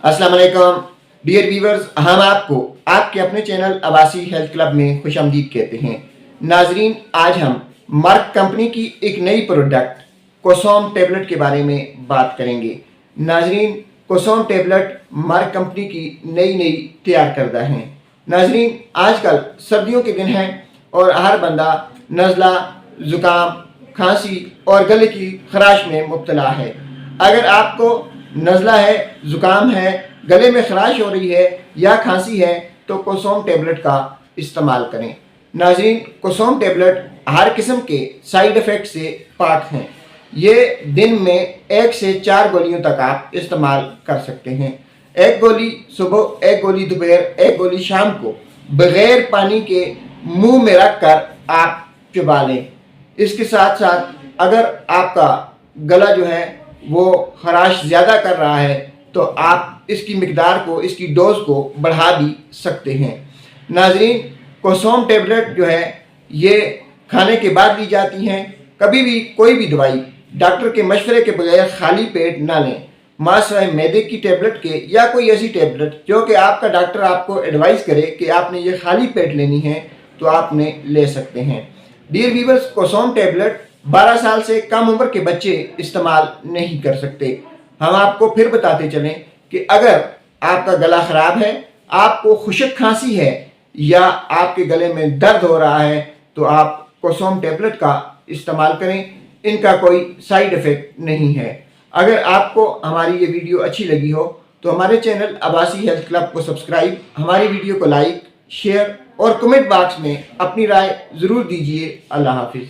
अस्सलाम वालेकुम dear viewers, हम आपको आपके अपने चैनल अब्बासी हेल्थ क्लब में खुशामदीद कहते हैं। नाजरीन, आज हम मर्क कंपनी की एक नई प्रोडक्ट कोसोम टेबलेट के बारे में बात करेंगे। नाजरीन, कोसोम टेबलेट मर्क कंपनी की नई तैयार करदा है। नाजरीन, आजकल सर्दियों के दिन हैं और हर बंदा नज़ला, ज़ुकाम, खांसी और गले की खराश में मुब्तला है। अगर आपको नज़ला है, ज़ुकाम है, गले में खराश हो रही है या खांसी है तो कोसोम टेबलेट का इस्तेमाल करें। नाज़रीन, कोसोम टेबलेट हर किस्म के साइड इफ़ेक्ट से पाक हैं। ये दिन में 1 से 4 गोलियों तक आप इस्तेमाल कर सकते हैं। 1 गोली सुबह, 1 गोली दोपहर, 1 गोली शाम को बग़ैर पानी के मुंह में रख कर आप चबा लें। इसके साथ साथ अगर आपका गला जो है वो खराश ज़्यादा कर रहा है तो आप इसकी मिकदार को, इसकी डोज को बढ़ा भी सकते हैं। नाजरीन, कोसोम टेबलेट जो है ये खाने के बाद ली जाती हैं। कभी भी कोई भी दवाई डॉक्टर के मशवरे के बगैर खाली पेट ना लें। मासिवाय मैदे की टेबलेट के या कोई ऐसी टेबलेट जो कि आपका डॉक्टर आपको एडवाइस करे कि आपने ये खाली पेट लेनी है तो आपने ले सकते हैं। डियर व्यूअर्स, कोसोम टेबलेट 12 साल से कम उम्र के बच्चे इस्तेमाल नहीं कर सकते। हम आपको फिर बताते चलें कि अगर आपका गला ख़राब है, आपको खुशक खांसी है या आपके गले में दर्द हो रहा है तो आप कोसोम टेबलेट का इस्तेमाल करें। इनका कोई साइड इफ़ेक्ट नहीं है। अगर आपको हमारी ये वीडियो अच्छी लगी हो तो हमारे चैनल अब्बासी हेल्थ क्लब को सब्सक्राइब, हमारी वीडियो को लाइक, शेयर और कमेंट बॉक्स में अपनी राय ज़रूर दीजिए। अल्लाह हाफिज़।